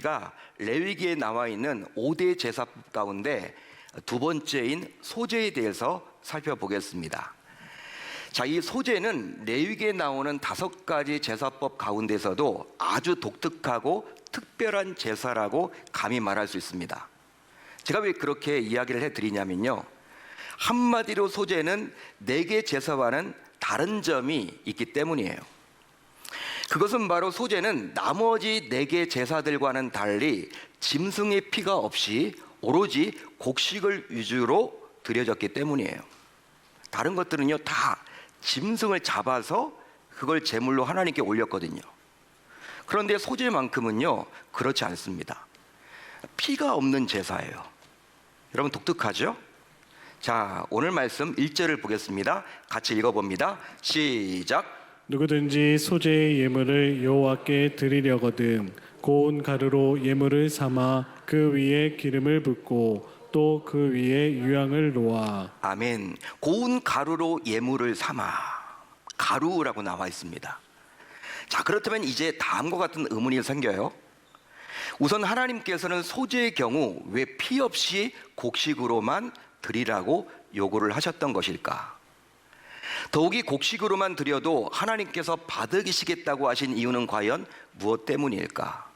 우리가 레위기에 나와 있는 5대 제사법 가운데 두 번째인 소제에 대해서 살펴보겠습니다. 자, 이 소제는 레위기에 나오는 5가지 제사법 가운데서도 아주 독특하고 특별한 제사라고 감히 말할 수 있습니다. 제가 왜 그렇게 이야기를 해드리냐면요, 한마디로 소제는 4개 제사와는 다른 점이 있기 때문이에요. 그것은 바로 소제는 나머지 4개 제사들과는 달리 짐승의 피가 없이 오로지 곡식을 위주로 드려졌기 때문이에요. 다른 것들은요 다 짐승을 잡아서 그걸 제물로 하나님께 올렸거든요. 그런데 소제만큼은요 그렇지 않습니다. 피가 없는 제사예요. 여러분 독특하죠? 자, 오늘 말씀 1절을 보겠습니다. 같이 읽어봅니다. 시작. 누구든지 소제의 예물을 여호와께 드리려거든 고운 가루로 예물을 삼아 그 위에 기름을 붓고 또 그 위에 유향을 놓아. 아멘. 고운 가루로 예물을 삼아. 가루라고 나와 있습니다. 자, 그렇다면 이제 다음과 같은 의문이 생겨요. 우선 하나님께서는 소제의 경우 왜 피 없이 곡식으로만 드리라고 요구를 하셨던 것일까? 더욱이 곡식으로만 드려도 하나님께서 받으시겠다고 하신 이유는 과연 무엇 때문일까?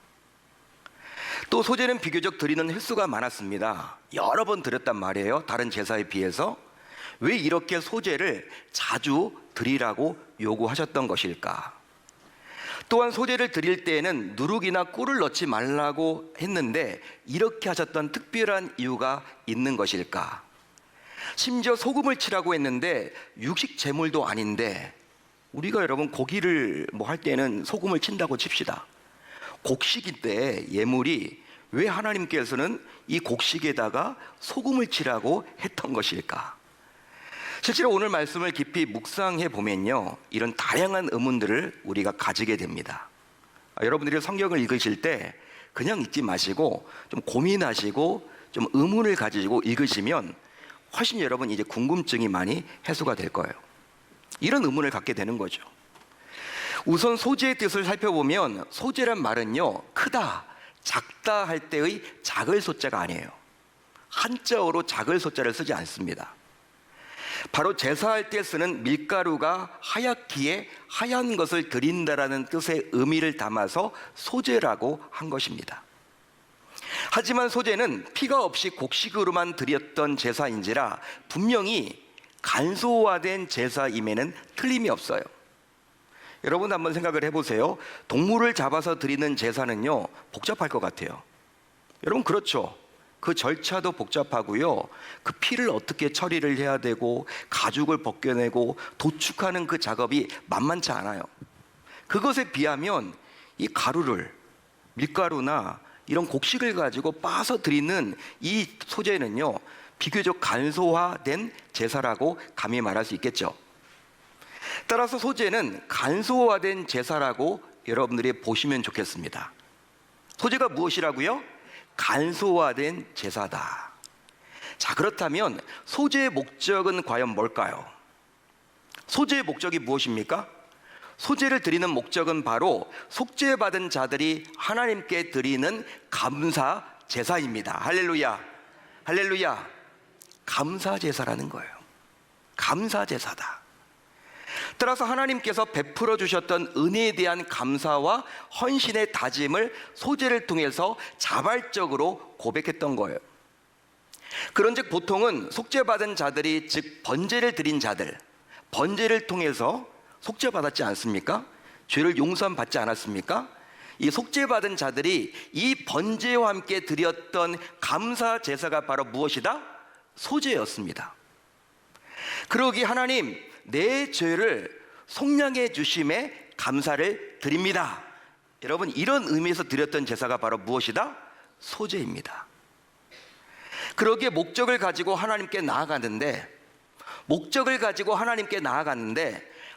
또 소제는 비교적 드리는 횟수가 많았습니다. 여러 번 드렸단 말이에요. 다른 제사에 비해서. 왜 이렇게 소제를 자주 드리라고 요구하셨던 것일까? 또한 소제를 드릴 때에는 누룩이나 꿀을 넣지 말라고 했는데 이렇게 하셨던 특별한 이유가 있는 것일까? 심지어 소금을 치라고 했는데 육식 제물도 아닌데, 우리가 여러분 고기를 할 때는 소금을 친다고 칩시다. 곡식인데 예물이 왜 하나님께서는 이 곡식에다가 소금을 치라고 했던 것일까? 실제로 오늘 말씀을 깊이 묵상해 보면요, 이런 다양한 의문들을 우리가 가지게 됩니다. 여러분들이 성경을 읽으실 때 그냥 읽지 마시고 좀 고민하시고 좀 의문을 가지고 읽으시면 훨씬 여러분 이제 궁금증이 많이 해소가 될 거예요. 이런 의문을 갖게 되는 거죠. 우선 소제의 뜻을 살펴보면 소제란 말은요, 크다, 작다 할 때의 작을 소자가 아니에요. 한자어로 작을 소자를 쓰지 않습니다. 바로 제사할 때 쓰는 밀가루가 하얗기에 하얀 것을 드린다라는 뜻의 의미를 담아서 소제라고 한 것입니다. 하지만 소제는 피가 없이 곡식으로만 드렸던 제사인지라 분명히 간소화된 제사임에는 틀림이 없어요. 여러분 한번 생각을 해보세요. 동물을 잡아서 드리는 제사는요 복잡할 것 같아요. 여러분 그렇죠? 그 절차도 복잡하고요, 그 피를 어떻게 처리를 해야 되고 가죽을 벗겨내고 도축하는 그 작업이 만만치 않아요. 그것에 비하면 이 가루를, 밀가루나 이런 곡식을 가지고 빻아서 드리는 이 소제는요 비교적 간소화된 제사라고 감히 말할 수 있겠죠. 따라서 소제는 간소화된 제사라고 여러분들이 보시면 좋겠습니다. 소제가 무엇이라고요? 간소화된 제사다. 자, 그렇다면 소제의 목적은 과연 뭘까요? 소제의 목적이 무엇입니까? 소제를 드리는 목적은 바로 속죄받은 자들이 하나님께 드리는 감사 제사입니다. 할렐루야, 할렐루야. 감사 제사라는 거예요. 감사 제사다. 따라서 하나님께서 베풀어 주셨던 은혜에 대한 감사와 헌신의 다짐을 소제를 통해서 자발적으로 고백했던 거예요. 그런즉 보통은 속죄받은 자들이, 즉 번제를 드린 자들, 번제를 통해서 속죄받았지 않습니까? 죄를 용서받지 않았습니까? 이 속죄받은 자들이 이 번제와 함께 드렸던 감사 제사가 바로 무엇이다? 소제였습니다. 그러기 하나님, 내 죄를 속량해 주심에 감사를 드립니다. 여러분, 이런 의미에서 드렸던 제사가 바로 무엇이다? 소제입니다. 그러기에 목적을 가지고 하나님께 나아갔는데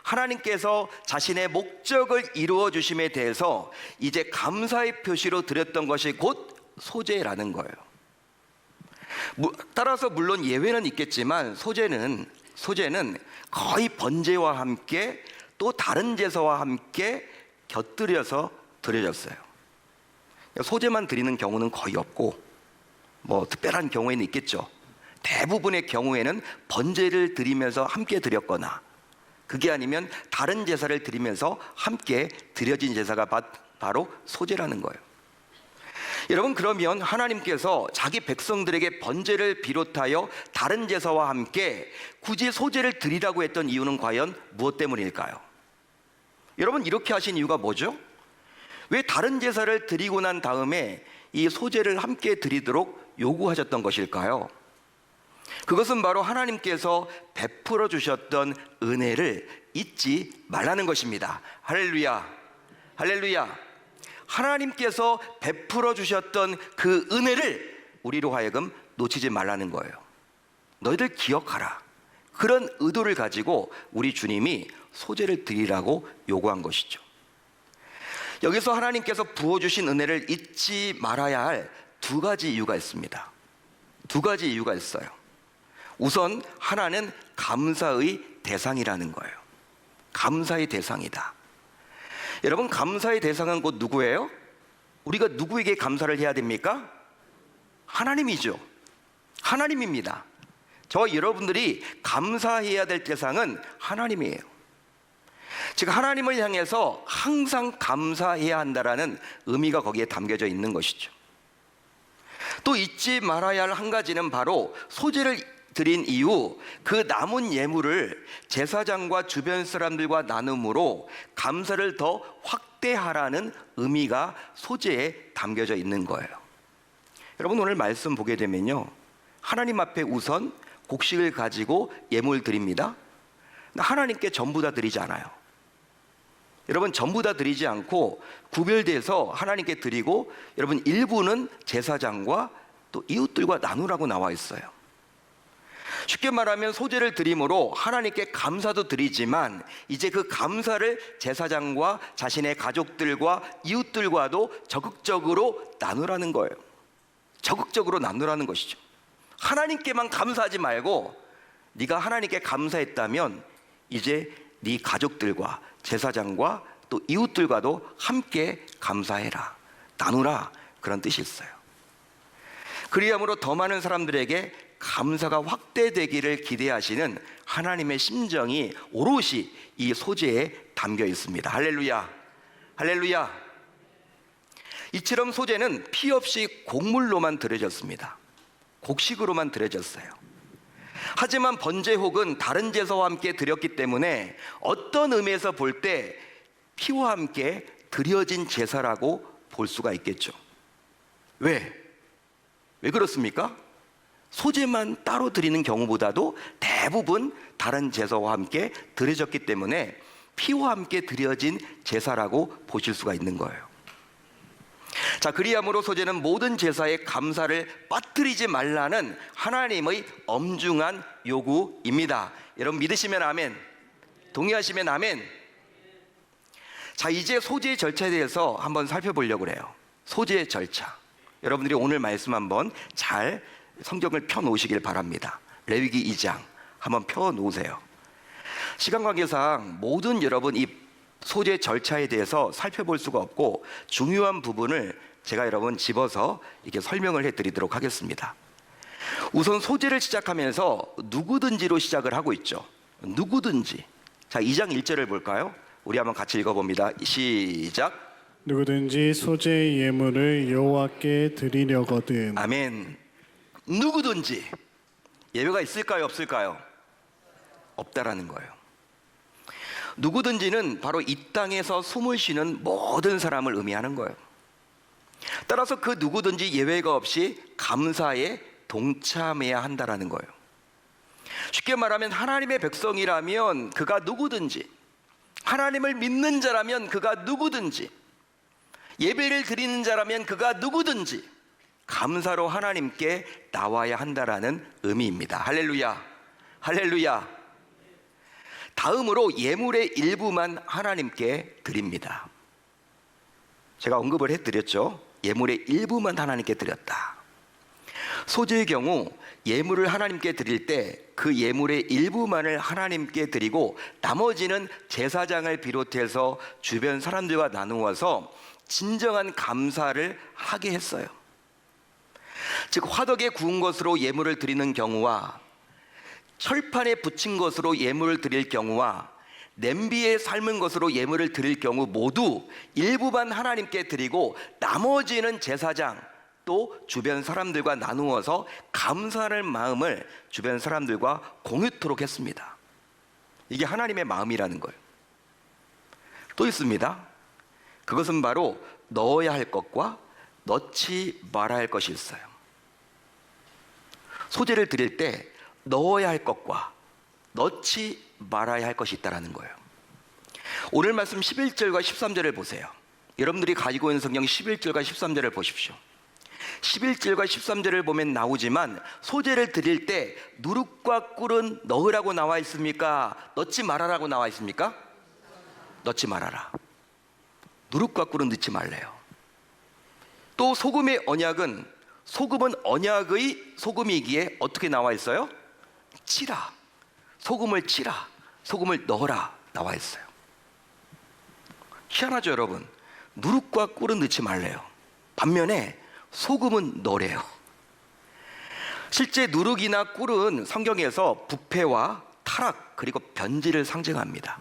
하나님께서 자신의 목적을 이루어 주심에 대해서 이제 감사의 표시로 드렸던 것이 곧 소제라는 거예요. 따라서 물론 예외는 있겠지만 소제는 거의 번제와 함께 또 다른 제사와 함께 곁들여서 드려졌어요. 소재만 드리는 경우는 거의 없고, 뭐 특별한 경우에는 있겠죠. 대부분의 경우에는 번제를 드리면서 함께 드렸거나, 그게 아니면 다른 제사를 드리면서 함께 드려진 제사가 바로 소제라는 거예요. 여러분, 그러면 하나님께서 자기 백성들에게 번제를 비롯하여 다른 제사와 함께 굳이 소제를 드리라고 했던 이유는 과연 무엇 때문일까요? 여러분, 이렇게 하신 이유가 뭐죠? 왜 다른 제사를 드리고 난 다음에 이 소제를 함께 드리도록 요구하셨던 것일까요? 그것은 바로 하나님께서 베풀어 주셨던 은혜를 잊지 말라는 것입니다. 할렐루야, 할렐루야. 하나님께서 베풀어 주셨던 그 은혜를 우리로 하여금 놓치지 말라는 거예요. 너희들 기억하라. 그런 의도를 가지고 우리 주님이 소제를 드리라고 요구한 것이죠. 여기서 하나님께서 부어주신 은혜를 잊지 말아야 할 두 가지 이유가 있습니다. 두 가지 이유가 있어요. 우선 하나는 감사의 대상이라는 거예요. 감사의 대상이다. 여러분, 감사의 대상은 곧 누구예요? 우리가 누구에게 감사를 해야 됩니까? 하나님이죠. 하나님입니다. 저 여러분들이 감사해야 될 대상은 하나님이에요. 즉, 하나님을 향해서 항상 감사해야 한다라는 의미가 거기에 담겨져 있는 것이죠. 또 잊지 말아야 할 한 가지는 바로 소제를 드린 이후 그 남은 예물을 제사장과 주변 사람들과 나눔으로 감사를 더 확대하라는 의미가 소제에 담겨져 있는 거예요. 여러분, 오늘 말씀 보게 되면요, 하나님 앞에 우선 곡식을 가지고 예물 드립니다. 하나님께 전부 다 드리지 않아요. 여러분, 전부 다 드리지 않고 구별돼서 하나님께 드리고, 여러분, 일부는 제사장과 또 이웃들과 나누라고 나와 있어요. 쉽게 말하면 소제를 드림으로 하나님께 감사도 드리지만 이제 그 감사를 제사장과 자신의 가족들과 이웃들과도 적극적으로 나누라는 거예요. 적극적으로 나누라는 것이죠. 하나님께만 감사하지 말고 네가 하나님께 감사했다면 이제 네 가족들과 제사장과 또 이웃들과도 함께 감사해라, 나누라, 그런 뜻이 있어요. 그리함으로 더 많은 사람들에게 감사가 확대되기를 기대하시는 하나님의 심정이 오롯이 이 소제에 담겨 있습니다. 할렐루야, 할렐루야. 이처럼 소제는 피 없이 곡물로만 드려졌습니다. 곡식으로만 드려졌어요. 하지만 번제 혹은 다른 제사와 함께 드렸기 때문에 어떤 의미에서 볼 때 피와 함께 드려진 제사라고 볼 수가 있겠죠. 왜 그렇습니까? 소제만 따로 드리는 경우보다도 대부분 다른 제사와 함께 드려졌기 때문에 피와 함께 드려진 제사라고 보실 수가 있는 거예요. 자, 그리함으로 소제는 모든 제사에 감사를 빠뜨리지 말라는 하나님의 엄중한 요구입니다. 여러분, 믿으시면 아멘, 동의하시면 아멘. 자, 이제 소제의 절차에 대해서 한번 살펴보려고 그래요. 소제의 절차. 여러분들이 오늘 말씀 한번 잘 성경을 펴놓으시길 바랍니다. 레위기 2장 한번 펴놓으세요. 시간 관계상 모든 여러분 이 소제 절차에 대해서 살펴볼 수가 없고 중요한 부분을 제가 여러분 집어서 이렇게 설명을 해드리도록 하겠습니다. 우선 소제를 시작하면서 누구든지로 시작을 하고 있죠. 누구든지. 자, 2장 1절을 볼까요? 우리 한번 같이 읽어봅니다. 시작. 누구든지 소제의 예물을 여호와께 드리려거든. 아멘. 누구든지. 예외가 있을까요, 없을까요? 없다라는 거예요. 누구든지는 바로 이 땅에서 숨을 쉬는 모든 사람을 의미하는 거예요. 따라서 그 누구든지 예외가 없이 감사에 동참해야 한다라는 거예요. 쉽게 말하면 하나님의 백성이라면 그가 누구든지, 하나님을 믿는 자라면 그가 누구든지, 예배를 드리는 자라면 그가 누구든지 감사로 하나님께 나와야 한다라는 의미입니다. 할렐루야, 할렐루야. 다음으로 예물의 일부만 하나님께 드립니다. 제가 언급을 해드렸죠. 예물의 일부만 하나님께 드렸다. 소제의 경우 예물을 하나님께 드릴 때 그 예물의 일부만을 하나님께 드리고 나머지는 제사장을 비롯해서 주변 사람들과 나누어서 진정한 감사를 하게 했어요. 즉 화덕에 구운 것으로 예물을 드리는 경우와 철판에 붙인 것으로 예물을 드릴 경우와 냄비에 삶은 것으로 예물을 드릴 경우 모두 일부만 하나님께 드리고 나머지는 제사장 또 주변 사람들과 나누어서 감사하는 마음을 주변 사람들과 공유토록 했습니다. 이게 하나님의 마음이라는 거예요. 또 있습니다. 그것은 바로 넣어야 할 것과 넣지 말아야 할 것이 있어요. 소제를 드릴 때 넣어야 할 것과 넣지 말아야 할 것이 있다는 거예요. 오늘 말씀 11절과 13절을 보세요. 여러분들이 가지고 있는 성경 11절과 13절을 보십시오. 11절과 13절을 보면 나오지만 소제를 드릴 때 누룩과 꿀은 넣으라고 나와 있습니까? 넣지 말아라고 나와 있습니까? 넣지 말아라. 누룩과 꿀은 넣지 말래요. 또 소금의 언약은 소금은 언약의 소금이기에 어떻게 나와 있어요? 치라. 소금을 치라. 소금을 넣어라 나와 있어요. 희한하죠 여러분. 누룩과 꿀은 넣지 말래요. 반면에 소금은 넣으래요. 실제 누룩이나 꿀은 성경에서 부패와 타락 그리고 변질을 상징합니다.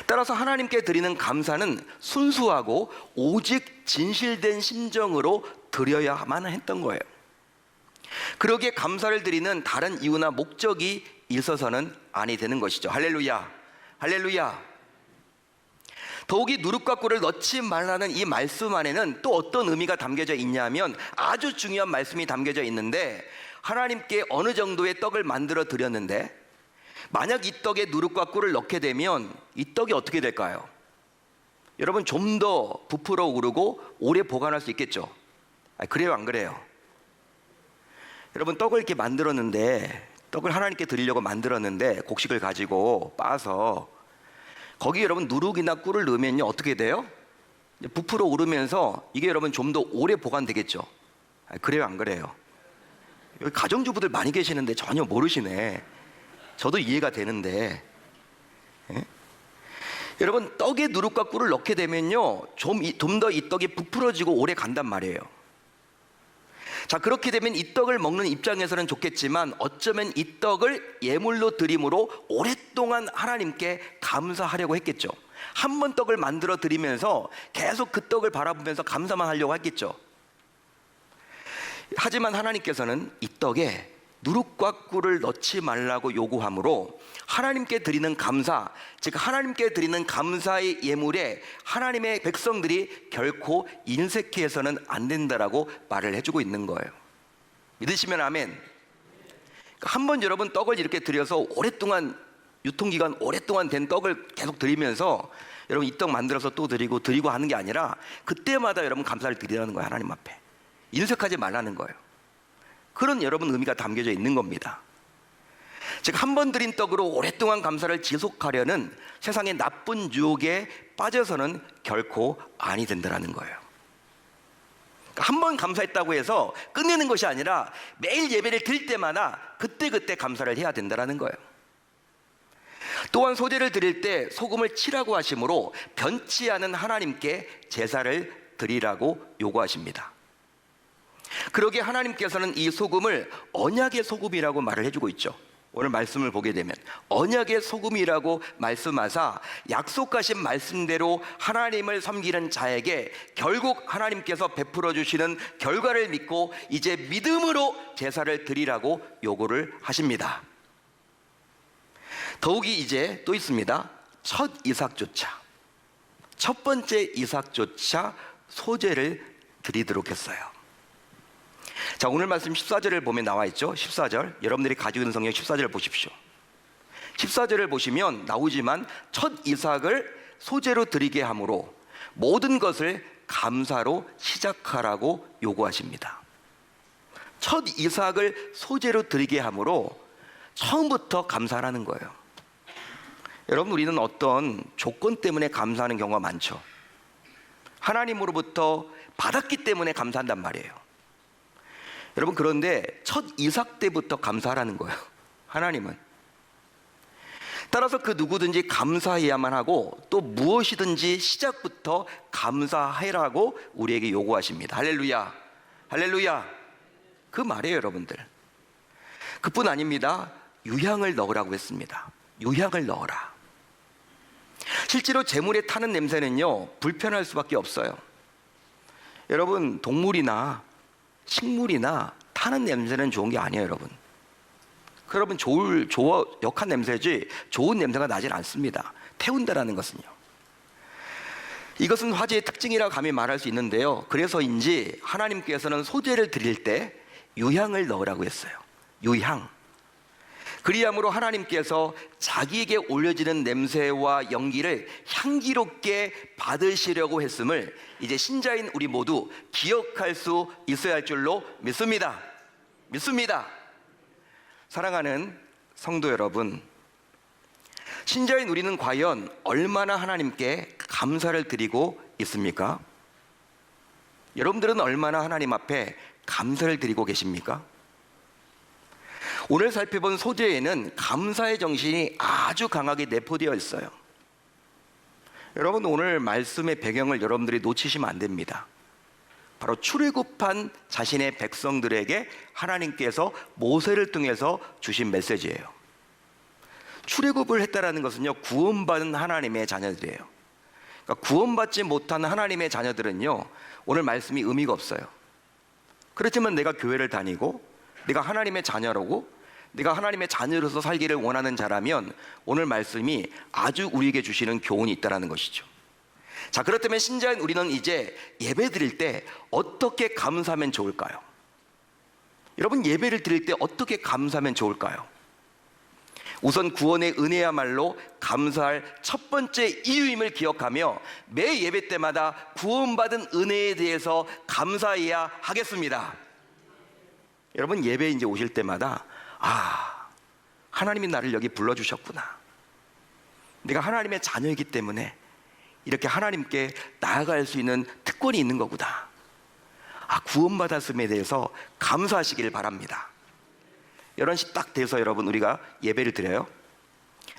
따라서 하나님께 드리는 감사는 순수하고 오직 진실된 심정으로 드려야만 했던 거예요. 그러기에 감사를 드리는 다른 이유나 목적이 있어서는 아니 되는 것이죠. 할렐루야, 할렐루야. 더욱이 누룩과 꿀을 넣지 말라는 이 말씀 안에는 또 어떤 의미가 담겨져 있냐면 아주 중요한 말씀이 담겨져 있는데, 하나님께 어느 정도의 떡을 만들어 드렸는데 만약 이 떡에 누룩과 꿀을 넣게 되면 이 떡이 어떻게 될까요? 여러분 좀 더 부풀어 오르고 오래 보관할 수 있겠죠? 그래요 안 그래요? 여러분 떡을 이렇게 만들었는데, 떡을 하나님께 드리려고 만들었는데 곡식을 가지고 빻아서 거기 여러분 누룩이나 꿀을 넣으면요 어떻게 돼요? 부풀어 오르면서 이게 여러분 좀 더 오래 보관되겠죠? 그래요 안 그래요? 여기 가정주부들 많이 계시는데 전혀 모르시네. 저도 이해가 되는데, 예? 여러분 떡에 누룩과 꿀을 넣게 되면요 좀 더 이 떡이 부풀어지고 오래 간단 말이에요. 자, 그렇게 되면 이 떡을 먹는 입장에서는 좋겠지만 어쩌면 이 떡을 예물로 드림으로 오랫동안 하나님께 감사하려고 했겠죠. 한 번 떡을 만들어 드리면서 계속 그 떡을 바라보면서 감사만 하려고 했겠죠. 하지만 하나님께서는 이 떡에 누룩과 꿀을 넣지 말라고 요구하므로 하나님께 드리는 감사, 즉 하나님께 드리는 감사의 예물에 하나님의 백성들이 결코 인색해서는 안 된다라고 말을 해주고 있는 거예요. 믿으시면 아멘. 한 번 여러분 떡을 이렇게 드려서 오랫동안 유통기간 오랫동안 된 떡을 계속 드리면서 여러분 이 떡 만들어서 또 드리고 하는 게 아니라 그때마다 여러분 감사를 드리라는 거예요. 하나님 앞에 인색하지 말라는 거예요. 그런 여러분 의미가 담겨져 있는 겁니다. 즉 한 번 드린 떡으로 오랫동안 감사를 지속하려는 세상의 나쁜 유혹에 빠져서는 결코 아니 된다는 거예요. 한 번 감사했다고 해서 끝내는 것이 아니라 매일 예배를 드릴 때마다 그때그때 감사를 해야 된다는 거예요. 또한 소제를 드릴 때 소금을 치라고 하시므로 변치 않은 하나님께 제사를 드리라고 요구하십니다. 그러기에 하나님께서는 이 소금을 언약의 소금이라고 말을 해주고 있죠. 오늘 말씀을 보게 되면 언약의 소금이라고 말씀하사 약속하신 말씀대로 하나님을 섬기는 자에게 결국 하나님께서 베풀어 주시는 결과를 믿고 이제 믿음으로 제사를 드리라고 요구를 하십니다. 더욱이 이제 또 있습니다. 첫 이삭조차, 첫 번째 이삭조차 소제를 드리도록 했어요. 자, 오늘 말씀 14절을 보면 나와 있죠. 14절, 여러분들이 가지고 있는 성경 14절을 보십시오. 14절을 보시면 나오지만 첫 이삭을 소제로 드리게 함으로 모든 것을 감사로 시작하라고 요구하십니다. 첫 이삭을 소제로 드리게 함으로 처음부터 감사하라는 거예요. 여러분 우리는 어떤 조건 때문에 감사하는 경우가 많죠. 하나님으로부터 받았기 때문에 감사한단 말이에요. 여러분 그런데 첫 이삭 때부터 감사하라는 거예요. 하나님은 따라서 그 누구든지 감사해야만 하고 또 무엇이든지 시작부터 감사해라고 우리에게 요구하십니다. 할렐루야, 할렐루야. 그 말이에요, 여러분들. 그뿐 아닙니다. 유향을 넣으라고 했습니다. 유향을 넣어라. 실제로 재물에 타는 냄새는요, 불편할 수밖에 없어요. 여러분, 동물이나 식물이나 타는 냄새는 좋은 게 아니에요, 여러분. 여러분, 역한 냄새지 좋은 냄새가 나질 않습니다. 태운다라는 것은요. 이것은 화제의 특징이라고 감히 말할 수 있는데요. 그래서인지 하나님께서는 소제를 드릴 때 유향을 넣으라고 했어요. 유향. 그리함으로 하나님께서 자기에게 올려지는 냄새와 연기를 향기롭게 받으시려고 했음을 이제 신자인 우리 모두 기억할 수 있어야 할 줄로 믿습니다. 믿습니다. 사랑하는 성도 여러분, 신자인 우리는 과연 얼마나 하나님께 감사를 드리고 있습니까? 여러분들은 얼마나 하나님 앞에 감사를 드리고 계십니까? 오늘 살펴본 소재에는 감사의 정신이 아주 강하게 내포되어 있어요. 여러분, 오늘 말씀의 배경을 여러분들이 놓치시면 안 됩니다. 바로 출애굽한 자신의 백성들에게 하나님께서 모세를 통해서 주신 메시지예요. 출애굽을 했다라는 것은요, 구원받은 하나님의 자녀들이에요. 그러니까 구원받지 못한 하나님의 자녀들은요, 오늘 말씀이 의미가 없어요. 그렇지만 내가 교회를 다니고 내가 하나님의 자녀라고, 내가 하나님의 자녀로서 살기를 원하는 자라면 오늘 말씀이 아주 우리에게 주시는 교훈이 있다는 것이죠. 자, 그렇다면 신자인 우리는 이제 예배 드릴 때 어떻게 감사하면 좋을까요? 여러분, 예배를 드릴 때 어떻게 감사하면 좋을까요? 우선 구원의 은혜야말로 감사할 첫 번째 이유임을 기억하며 매 예배 때마다 구원받은 은혜에 대해서 감사해야 하겠습니다. 여러분, 예배 이제 오실 때마다 하나님이 나를 여기 불러주셨구나. 내가 하나님의 자녀이기 때문에 이렇게 하나님께 나아갈 수 있는 특권이 있는 거구나. 구원받았음에 대해서 감사하시길 바랍니다. 11시 딱 돼서 여러분, 우리가 예배를 드려요.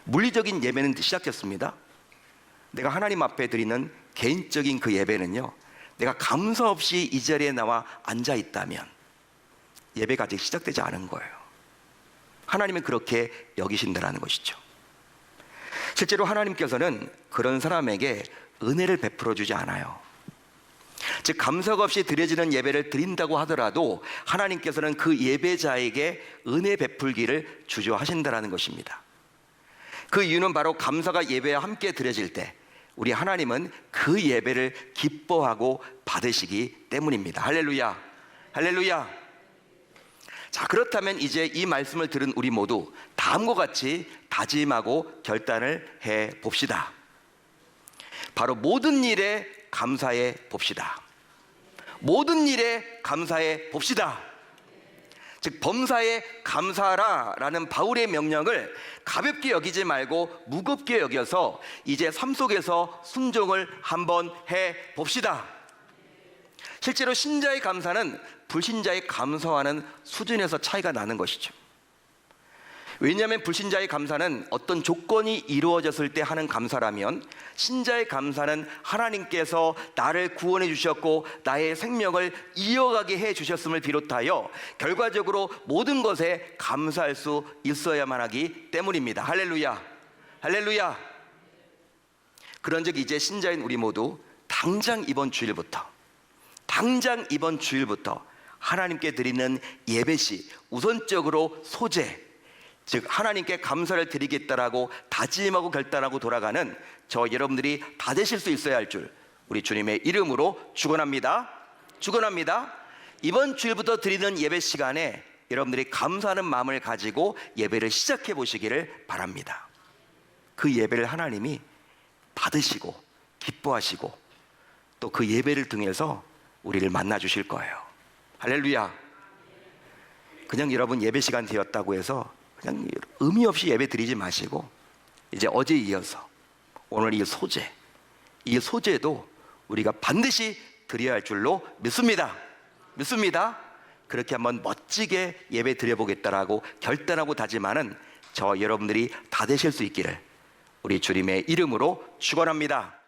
물리적인 예배는 시작됐습니다. 내가 하나님 앞에 드리는 개인적인 그 예배는요, 내가 감사 없이 이 자리에 나와 앉아 있다면 예배가 아직 시작되지 않은 거예요. 하나님은 그렇게 여기신다라는 것이죠. 실제로 하나님께서는 그런 사람에게 은혜를 베풀어 주지 않아요. 즉, 감사가 없이 드려지는 예배를 드린다고 하더라도 하나님께서는 그 예배자에게 은혜 베풀기를 주저하신다라는 것입니다. 그 이유는 바로 감사가 예배와 함께 드려질 때 우리 하나님은 그 예배를 기뻐하고 받으시기 때문입니다. 할렐루야, 할렐루야. 자, 그렇다면 이제 이 말씀을 들은 우리 모두 다음과 같이 다짐하고 결단을 해 봅시다. 바로 모든 일에 감사해 봅시다. 모든 일에 감사해 봅시다. 즉, 범사에 감사하라 라는 바울의 명령을 가볍게 여기지 말고 무겁게 여겨서 이제 삶 속에서 순종을 한번 해 봅시다. 실제로 신자의 감사는 불신자의 감사와는 수준에서 차이가 나는 것이죠. 왜냐하면 불신자의 감사는 어떤 조건이 이루어졌을 때 하는 감사라면, 신자의 감사는 하나님께서 나를 구원해 주셨고 나의 생명을 이어가게 해 주셨음을 비롯하여 결과적으로 모든 것에 감사할 수 있어야만 하기 때문입니다. 할렐루야, 할렐루야. 그런즉 이제 신자인 우리 모두 당장 이번 주일부터 하나님께 드리는 예배시 우선적으로 소재, 즉 하나님께 감사를 드리겠다라고 다짐하고 결단하고 돌아가는 저 여러분들이 다 되실 수 있어야 할 줄 우리 주님의 이름으로 축원합니다. 축원합니다. 이번 주일부터 드리는 예배 시간에 여러분들이 감사하는 마음을 가지고 예배를 시작해 보시기를 바랍니다. 그 예배를 하나님이 받으시고 기뻐하시고 또 그 예배를 통해서 우리를 만나 주실 거예요. 할렐루야. 그냥 여러분 예배 시간 되었다고 해서 그냥 의미 없이 예배 드리지 마시고 이제 어제 이어서 오늘 이 소제도 우리가 반드시 드려야 할 줄로 믿습니다. 믿습니다. 그렇게 한번 멋지게 예배 드려보겠다라고 결단하고 다짐하는 저와 여러분들이 다 되실 수 있기를 우리 주님의 이름으로 축원합니다.